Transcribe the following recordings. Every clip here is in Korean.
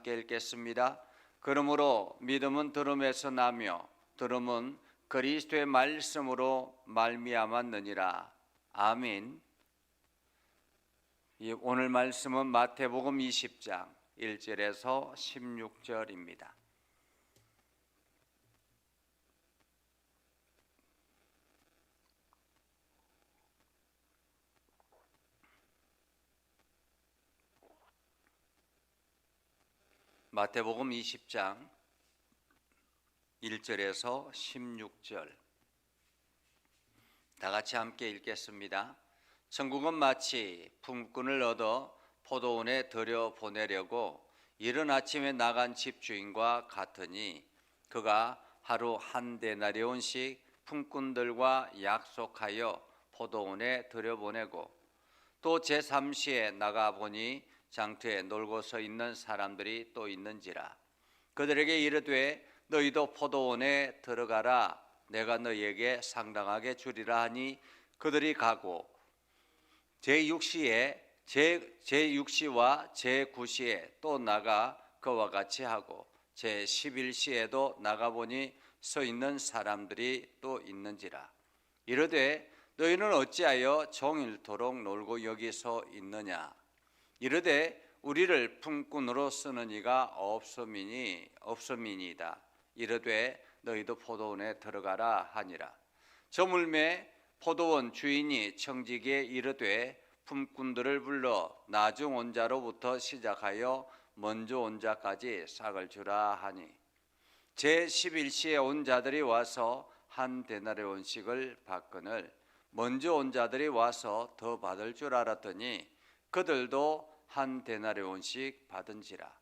함께 읽겠습니다. 그러므로 믿음은 들음에서 나며 들음은 그리스도의 말씀으로 말미암았느니라. 아멘. 오늘 말씀은 마태복음 20장 1절에서 16절입니다. 마태복음 20장 1절에서 16절 다 같이 함께 읽겠습니다. 천국은 마치 품꾼을 얻어 포도원에 들여보내려고 이른 아침에 나간 집주인과 같으니 그가 하루 한 데나리온씩 품꾼들과 약속하여 포도원에 들여보내고 또 제3시에 나가보니 장터에 놀고 서 있는 사람들이 또 있는지라. 그들에게 이르되 너희도 포도원에 들어가라. 내가 너희에게 상당하게 주리라 하니 그들이 가고 제6시와 제9시에 또 나가 그와 같이 하고 제11시에도 나가보니 서 있는 사람들이 또 있는지라. 이르되 너희는 어찌하여 종일토록 놀고 여기 서 있느냐. 이르되 우리를 품꾼으로 쓰는 이가 없음이니이다. 이르되 너희도 포도원에 들어가라 하니라. 저물매 포도원 주인이 청지기에 이르되 품꾼들을 불러 나중 온 자로부터 시작하여 먼저 온 자까지 싹을 주라 하니 제11시에 온 자들이 와서 한 데나리온씩을 받거늘 먼저 온 자들이 와서 더 받을 줄 알았더니 그들도 한 데나리온씩 받은지라.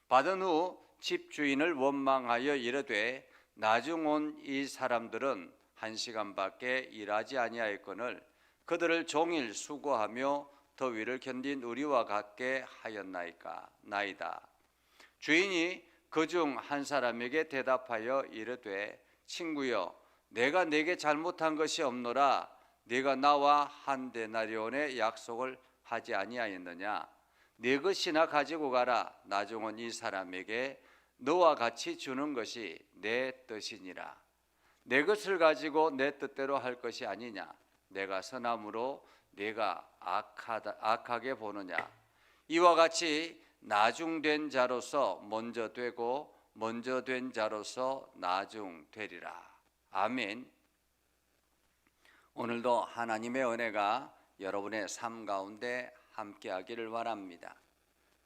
받은 후 집주인을 원망하여 이르되 나중 온 이 사람들은 1시간밖에 일하지 아니하였거늘 그들을 종일 수고하며 더위를 견딘 우리와 같게 하였나이다. 주인이 그중 한 사람에게 대답하여 이르되 친구여 내가 네게 잘못한 것이 없노라. 네가 나와 한 데나리온의 약속을 하지 아니하였느냐. 네 것이나 가지고 가라. 나중 온 이 사람에게 너와 같이 주는 것이 내 뜻이니라. 내 것을 가지고 내 뜻대로 할 것이 아니냐. 내가 선함으로 네가 악하게 보느냐. 이와 같이 나중된 자로서 먼저 되고 먼저 된 자로서 나중되리라. 아멘. 오늘도 하나님의 은혜가 여러분의 삶 가운데 함께하기를 바랍니다.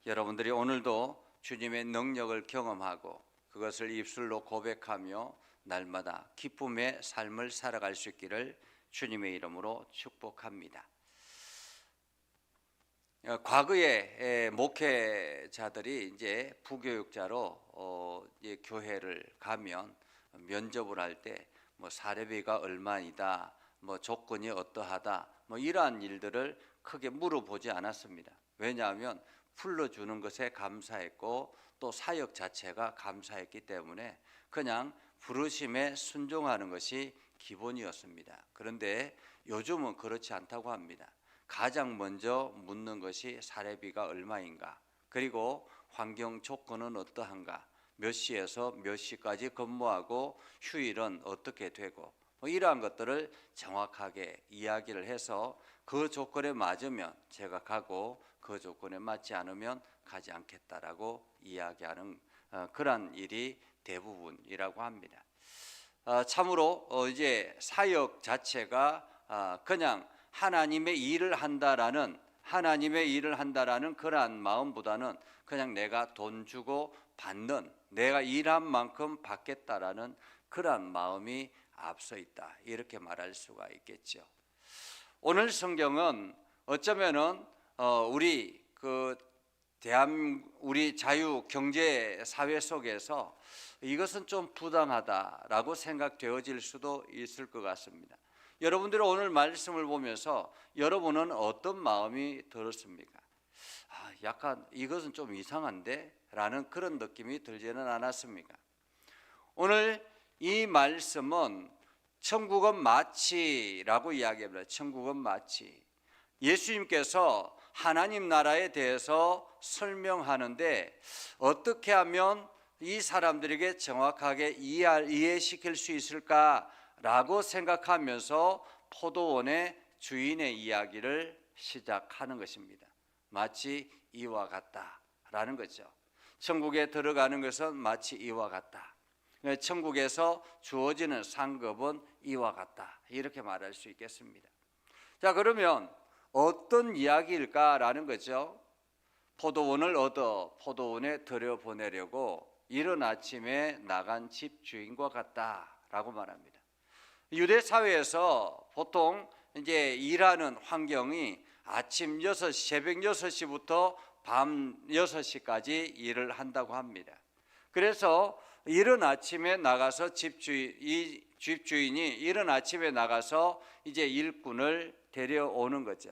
여러분들이 오늘도 주님의 능력을 경험하고 그것을 입술로 고백하며 날마다 기쁨의 삶을 살아갈 수 있기를 주님의 이름으로 축복합니다. 과거에 목회자들이 이제 부교육자로 교회를 가면 면접을 할 때 뭐 사례비가 얼마이다, 뭐 조건이 어떠하다, 뭐 이러한 일들을 크게 물어보지 않았습니다. 왜냐하면 불러주는 것에 감사했고 또 사역 자체가 감사했기 때문에 그냥 부르심에 순종하는 것이 기본이었습니다. 그런데 요즘은 그렇지 않다고 합니다. 가장 먼저 묻는 것이 사례비가 얼마인가, 그리고 환경 조건은 어떠한가, 몇 시에서 몇 시까지 근무하고 휴일은 어떻게 되고 이러한 것들을 정확하게 이야기를 해서 그 조건에 맞으면 제가 가고 그 조건에 맞지 않으면 가지 않겠다라고 이야기하는 그러한 일이 대부분이라고 합니다. 참으로 이제 사역 자체가 그냥 하나님의 일을 한다라는 그러한 마음보다는 그냥 내가 돈 주고 받는, 내가 일한 만큼 받겠다라는 그러한 마음이 앞서 있다, 이렇게 말할 수가 있겠죠. 오늘 성경은 어쩌면은 우리 우리 자유 경제 사회 속에서 이것은 좀 부당하다라고 생각되어질 수도 있을 것 같습니다. 여러분들이 오늘 말씀을 보면서 여러분은 어떤 마음이 들었습니까? 약간 이것은 좀 이상한데? 라는 그런 느낌이 들지는 않았습니까? 오늘 이 말씀은 천국은 마치라고 이야기합니다. 천국은 마치. 예수님께서 하나님 나라에 대해서 설명하는데 어떻게 하면 이 사람들에게 정확하게 이해시킬 수 있을까라고 생각하면서 포도원의 주인의 이야기를 시작하는 것입니다. 마치 이와 같다라는 거죠. 천국에 들어가는 것은 마치 이와 같다. 천국에서 주어지는 상급은 이와 같다. 이렇게 말할 수 있겠습니다. 자, 그러면 어떤 이야기일까라는 거죠. 포도원을 얻어 포도원에 들여보내려고 이른 아침에 나간 집주인과 같다라고 말합니다. 유대 사회에서 보통 이제 일하는 환경이 아침 6시, 새벽 6시부터 밤 6시까지 일을 한다고 합니다. 그래서 이른 아침에 나가서 집주인이 이른 아침에 나가서 이제 일꾼을 데려오는 거죠.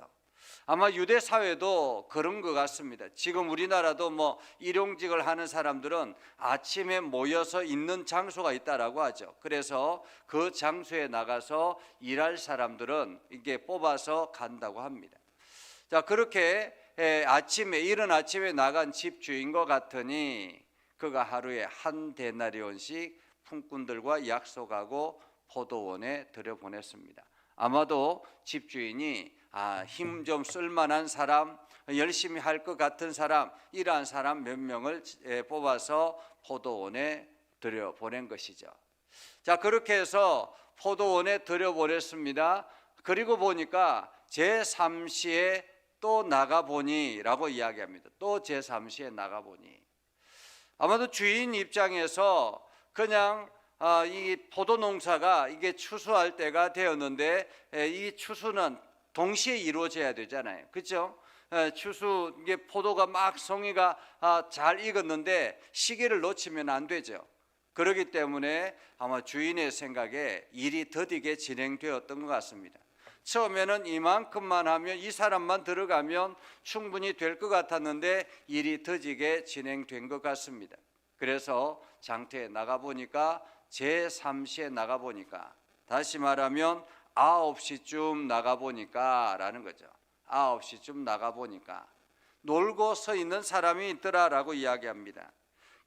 아마 유대 사회도 그런 것 같습니다. 지금 우리나라도 뭐 일용직을 하는 사람들은 아침에 모여서 있는 장소가 있다라고 하죠. 그래서 그 장소에 나가서 일할 사람들은 이게 뽑아서 간다고 합니다. 자, 그렇게 이른 아침에 나간 집주인과 같으니 그가 하루에 한 데나리온씩 품꾼들과 약속하고 포도원에 들여보냈습니다. 아마도 집주인이 힘 좀 쓸만한 사람, 열심히 할 것 같은 사람, 이러한 사람 몇 명을 뽑아서 포도원에 들여보낸 것이죠. 자, 그렇게 해서 포도원에 들여보냈습니다. 그리고 보니까 제3시에 또 나가보니 라고 이야기합니다. 또 제3시에 나가보니. 아마도 주인 입장에서 그냥 이 포도 농사가 이게 추수할 때가 되었는데 이 추수는 동시에 이루어져야 되잖아요. 그렇죠? 추수 이게 포도가 막 송이가 잘 익었는데 시기를 놓치면 안 되죠. 그렇기 때문에 아마 주인의 생각에 일이 더디게 진행되었던 것 같습니다. 처음에는 이만큼만 하면 이 사람만 들어가면 충분히 될 것 같았는데 일이 더디게 진행된 것 같습니다. 그래서 장터에 나가보니까 제3시에 나가보니까 다시 말하면 9시쯤 나가보니까 라는 거죠. 9시쯤 나가보니까 놀고 서 있는 사람이 있더라라고 이야기합니다.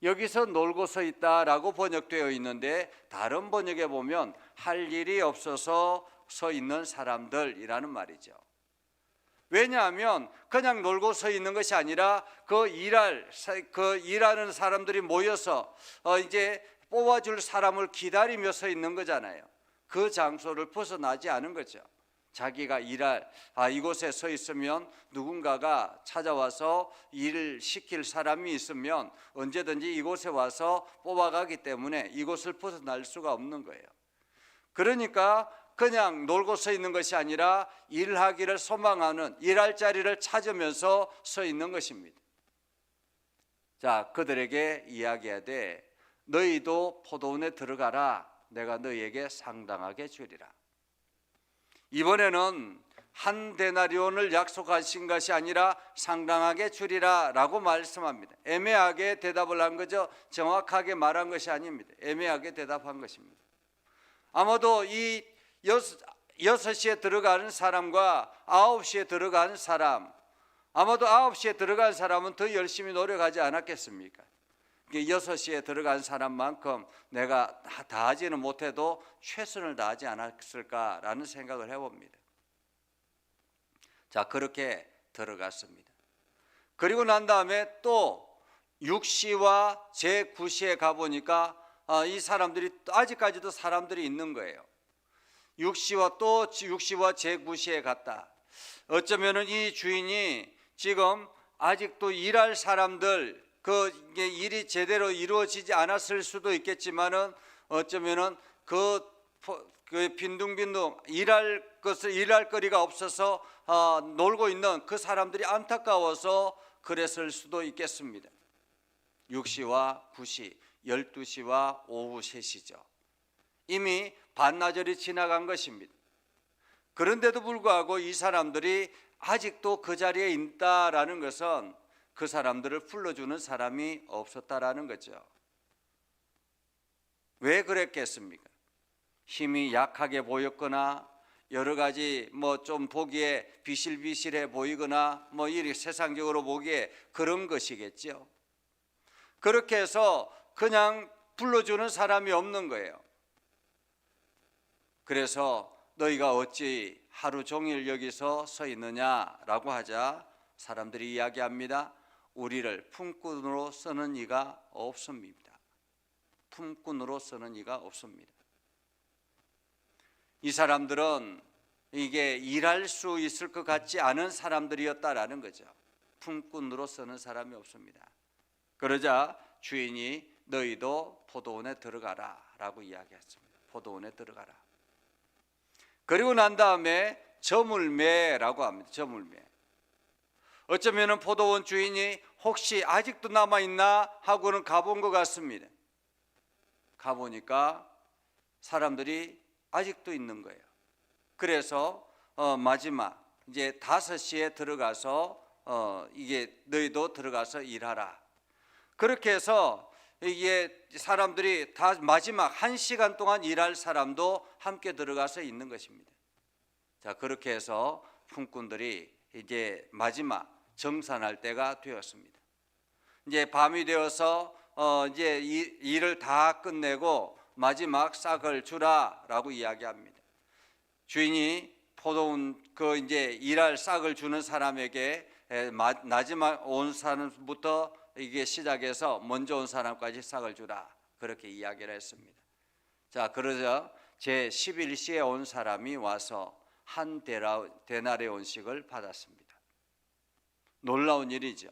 여기서 놀고 서 있다라고 번역되어 있는데 다른 번역에 보면 할 일이 없어서 서 있는 사람들이라는 말이죠. 왜냐하면 그냥 놀고 서 있는 것이 아니라 그 일하는 사람들이 모여서 이제 뽑아줄 사람을 기다리며 서 있는 거잖아요. 그 장소를 벗어나지 않은 거죠. 자기가 이곳에 서 있으면 누군가가 찾아와서 일을 시킬 사람이 있으면 언제든지 이곳에 와서 뽑아가기 때문에 이곳을 벗어날 수가 없는 거예요. 그러니까 그냥 놀고 서 있는 것이 아니라 일하기를 소망하는, 일할 자리를 찾으면서 서 있는 것입니다. 자, 그들에게 이야기하되 너희도 포도원에 들어가라. 내가 너희에게 상당하게 주리라. 이번에는 한 데나리온을 약속하신 것이 아니라 상당하게 주리라 라고 말씀합니다. 애매하게 대답을 한 거죠. 정확하게 말한 것이 아닙니다. 애매하게 대답한 것입니다. 아마도 이 6시에 들어가는 사람과 9시에 들어가는 사람, 아마도 9시에 들어간 사람은 더 열심히 노력하지 않았겠습니까? 6시에 들어간 사람만큼 내가 다 하지는 못해도 최선을 다하지 않았을까라는 생각을 해봅니다. 자, 그렇게 들어갔습니다. 그리고 난 다음에 또 6시와 제9시에 가보니까 이 사람들이 아직까지도 사람들이 있는 거예요. 6시와 제9시에 갔다. 어쩌면은 이 주인이 지금 아직도 일할 사람들 이게 일이 제대로 이루어지지 않았을 수도 있겠지만은 어쩌면은 그 빈둥빈둥 일할 거리가 없어서 놀고 있는 그 사람들이 안타까워서 그랬을 수도 있겠습니다. 6시와 9시, 12시와 오후 3시죠. 이미 반나절이 지나간 것입니다. 그런데도 불구하고 이 사람들이 아직도 그 자리에 있다라는 것은 그 사람들을 불러주는 사람이 없었다라는 거죠. 왜 그랬겠습니까? 힘이 약하게 보였거나 여러 가지 뭐 좀 보기에 비실비실해 보이거나 뭐 이렇게 세상적으로 보기에 그런 것이겠죠. 그렇게 해서 그냥 불러주는 사람이 없는 거예요. 그래서 너희가 어찌 하루 종일 여기서 서 있느냐라고 하자 사람들이 이야기합니다. 우리를 품꾼으로 쓰는 이가 없습니다. 품꾼으로 쓰는 이가 없습니다. 이 사람들은 이게 일할 수 있을 것 같지 않은 사람들이었다라는 거죠. 품꾼으로 쓰는 사람이 없습니다. 그러자 주인이 너희도 포도원에 들어가라 라고 이야기했습니다. 포도원에 들어가라. 그리고 난 다음에 저물매라고 합니다. 저물매. 어쩌면 포도원 주인이 혹시 아직도 남아있나 하고는 가본 것 같습니다. 가보니까 사람들이 아직도 있는 거예요. 그래서 마지막 이제 5시에 들어가서 이게 너희도 들어가서 일하라. 그렇게 해서 이게 사람들이 다 마지막 1시간 동안 일할 사람도 함께 들어가서 있는 것입니다. 자, 그렇게 해서 품꾼들이 이제 마지막 정산할 때가 되었습니다. 이제 밤이 되어서 이제 일을 다 끝내고 마지막 싹을 주라라고 이야기합니다. 주인이 포도원 그 이제 일할 싹을 주는 사람에게 마지막 온 사람부터 이게 시작해서 먼저 온 사람까지 싹을 주라 그렇게 이야기를 했습니다. 자, 그러자 제 11시에 온 사람이 와서 한 데나리온씩을 받았습니다. 놀라운 일이죠.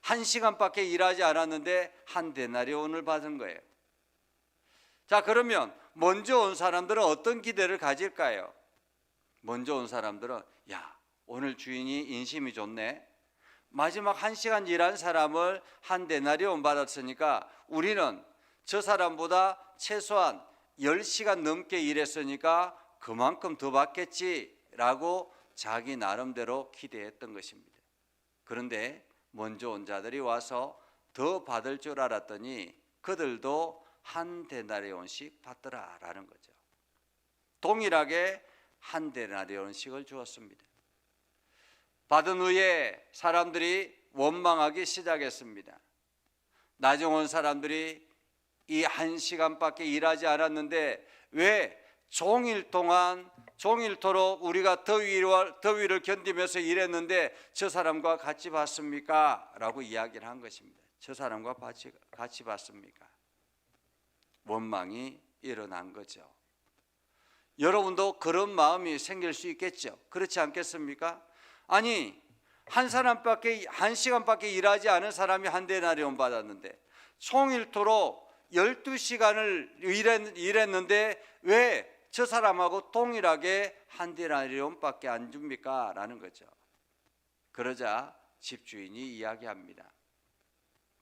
1시간밖에 일하지 않았는데 한 데나리온을 받은 거예요. 자, 그러면 먼저 온 사람들은 어떤 기대를 가질까요? 먼저 온 사람들은 야, 오늘 주인이 인심이 좋네. 마지막 1시간 일한 사람을 한 데나리온 받았으니까 우리는 저 사람보다 최소한 10시간 넘게 일했으니까 그만큼 더 받겠지라고 자기 나름대로 기대했던 것입니다. 그런데 먼저 온 자들이 와서 더 받을 줄 알았더니 그들도 한 데나리온씩 받더라라는 거죠. 동일하게 한 데나리온씩을 주었습니다. 받은 후에 사람들이 원망하기 시작했습니다. 나중 온 사람들이 이 1시간밖에 일하지 않았는데 왜 종일토록 우리가 더위를 견디면서 일했는데 저 사람과 같이 받습니까? 라고 이야기를 한 것입니다. 저 사람과 같이 받습니까? 원망이 일어난 거죠. 여러분도 그런 마음이 생길 수 있겠죠. 그렇지 않겠습니까? 아니, 한 시간밖에 일하지 않은 사람이 한 데나리온 받았는데 종일토록 12시간을 일했는데 왜 저 사람하고 동일하게 한 데나리온밖에 안 줍니까? 라는 거죠. 그러자 집주인이 이야기합니다.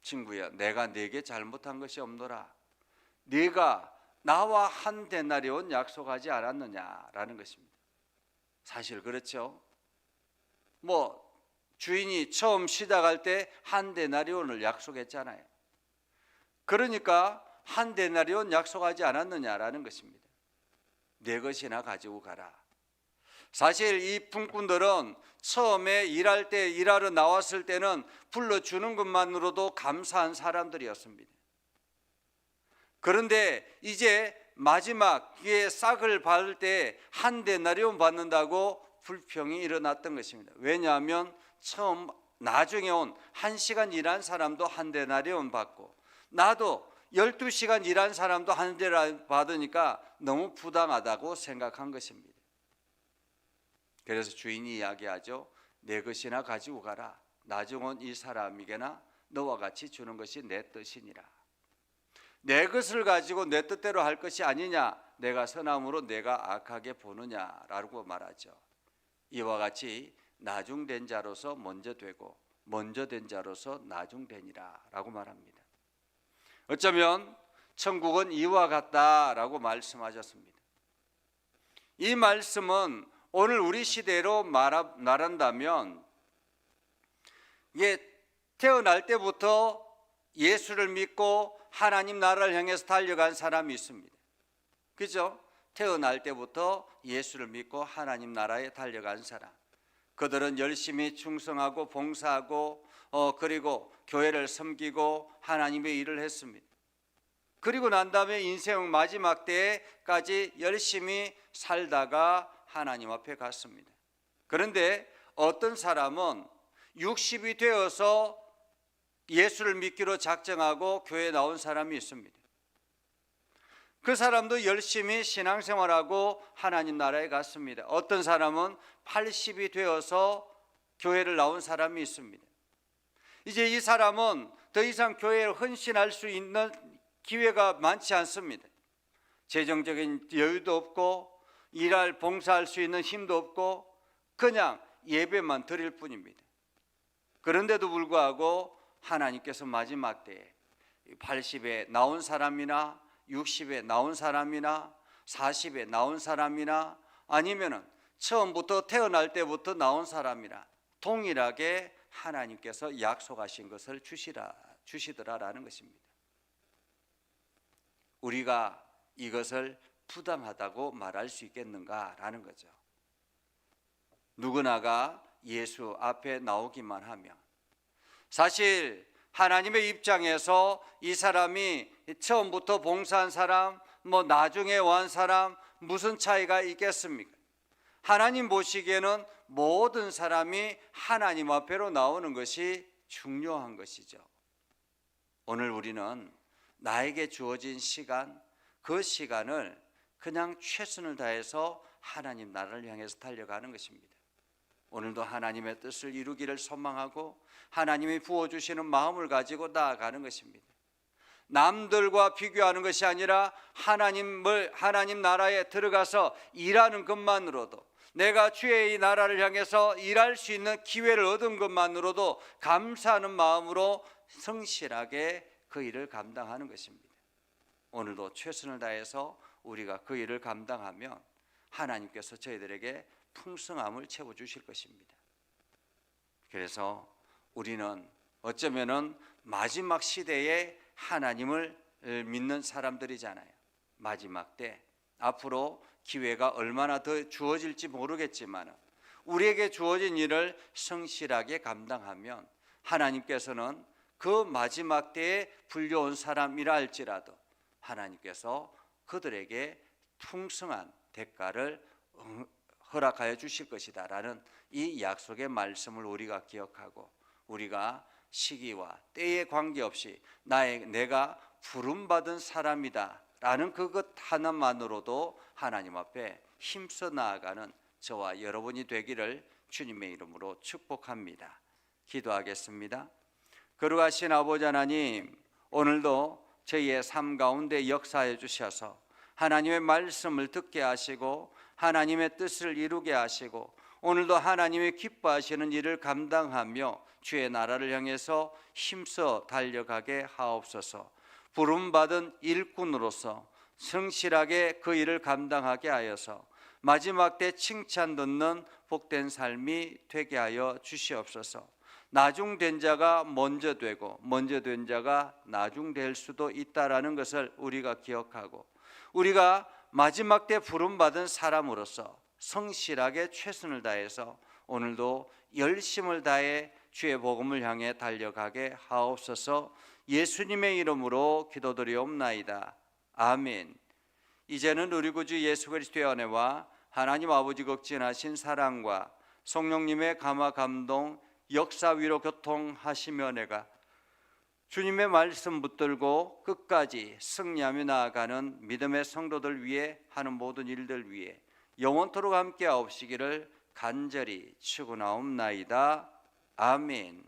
친구야, 내가 네게 잘못한 것이 없노라. 네가 나와 한 데나리온 약속하지 않았느냐라는 것입니다. 사실 그렇죠. 뭐 주인이 처음 시작할 때 한 데나리온을 약속했잖아요. 그러니까 한 데나리온 약속하지 않았느냐라는 것입니다. 네 것이나 가지고 가라. 사실 이 품꾼들은 처음에 일하러 나왔을 때는 불러주는 것만으로도 감사한 사람들이었습니다. 그런데 이제 마지막에 싹을 받을 때 한 데나리온 받는다고 불평이 일어났던 것입니다. 왜냐하면 나중에 온 1시간 일한 사람도 한 데나리온 받고 나도 12시간 일한 사람도 한 데나리온 받으니까 너무 부당하다고 생각한 것입니다. 그래서 주인이 이야기하죠. 내 것이나 가지고 가라. 나중 온 이 사람에게나 너와 같이 주는 것이 내 뜻이니라. 내 것을 가지고 내 뜻대로 할 것이 아니냐. 내가 선함으로 내가 악하게 보느냐라고 말하죠. 이와 같이 나중된 자로서 먼저 되고 먼저 된 자로서 나중되니라 라고 말합니다. 어쩌면 천국은 이와 같다라고 말씀하셨습니다. 이 말씀은 오늘 우리 시대로 말한다면 태어날 때부터 예수를 믿고 하나님 나라를 향해서 달려간 사람이 있습니다. 그죠? 태어날 때부터 예수를 믿고 하나님 나라에 달려간 사람. 그들은 열심히 충성하고 봉사하고 그리고 교회를 섬기고 하나님의 일을 했습니다. 그리고 난 다음에 인생 마지막 때까지 열심히 살다가 하나님 앞에 갔습니다. 그런데 어떤 사람은 60이 되어서 예수를 믿기로 작정하고 교회에 나온 사람이 있습니다. 그 사람도 열심히 신앙생활하고 하나님 나라에 갔습니다. 어떤 사람은 80이 되어서 교회를 나온 사람이 있습니다. 이제 이 사람은 더 이상 교회에 헌신할 수 있는 기회가 많지 않습니다. 재정적인 여유도 없고 일할 봉사할 수 있는 힘도 없고 그냥 예배만 드릴 뿐입니다. 그런데도 불구하고 하나님께서 마지막 때에 80에 나온 사람이나 60에 나온 사람이나 40에 나온 사람이나 아니면은 처음부터 태어날 때부터 나온 사람이나 동일하게 하나님께서 약속하신 것을 주시더라라는 것입니다. 우리가 이것을 부당하다고 말할 수 있겠는가라는 거죠. 누구나가 예수 앞에 나오기만 하면 사실 하나님의 입장에서 이 사람이 처음부터 봉사한 사람, 나중에 온 사람 무슨 차이가 있겠습니까? 하나님 보시기에는 모든 사람이 하나님 앞에로 나오는 것이 중요한 것이죠. 오늘 우리는 나에게 주어진 시간, 그 시간을 그냥 최선을 다해서 하나님 나라를 향해서 달려가는 것입니다. 오늘도 하나님의 뜻을 이루기를 소망하고 하나님이 부어주시는 마음을 가지고 나아가는 것입니다. 남들과 비교하는 것이 아니라 하나님 나라에 들어가서 일하는 것만으로도 내가 주의 이 나라를 향해서 일할 수 있는 기회를 얻은 것만으로도 감사하는 마음으로 성실하게 그 일을 감당하는 것입니다. 오늘도 최선을 다해서 우리가 그 일을 감당하면 하나님께서 저희들에게 풍성함을 채워주실 것입니다. 그래서 우리는 어쩌면은 마지막 시대에 하나님을 믿는 사람들이잖아요. 마지막 때 앞으로 기회가 얼마나 더 주어질지 모르겠지만 우리에게 주어진 일을 성실하게 감당하면 하나님께서는 그 마지막 때에 불려온 사람이라 할지라도 하나님께서 그들에게 풍성한 대가를 허락하여 주실 것이다 라는 이 약속의 말씀을 우리가 기억하고 우리가 시기와 때에 관계없이 내가 부름받은 사람이다 라는 그것 하나만으로도 하나님 앞에 힘써 나아가는 저와 여러분이 되기를 주님의 이름으로 축복합니다. 기도하겠습니다. 거룩하신 아버지 하나님, 오늘도 저희의 삶 가운데 역사해 주셔서 하나님의 말씀을 듣게 하시고 하나님의 뜻을 이루게 하시고 오늘도 하나님의 기뻐하시는 일을 감당하며 주의 나라를 향해서 힘써 달려가게 하옵소서. 부름받은 일꾼으로서 성실하게 그 일을 감당하게 하여서 마지막 때 칭찬 듣는 복된 삶이 되게 하여 주시옵소서. 나중된 자가 먼저 되고 먼저 된 자가 나중될 수도 있다라는 것을 우리가 기억하고 우리가 마지막 때 부름받은 사람으로서 성실하게 최선을 다해서 오늘도 열심을 다해 주의 복음을 향해 달려가게 하옵소서. 예수님의 이름으로 기도드리옵나이다. 아멘. 이제는 우리 구주 예수 그리스도의 은혜와 하나님 아버지 극진하신 사랑과 성령님의 감화 감동 역사 위로 교통하시며 내가 주님의 말씀 붙들고 끝까지 승리하며 나아가는 믿음의 성도들 위해 하는 모든 일들 위해 영원토록 함께 하옵시기를 간절히 축원하옵나이다. 아멘.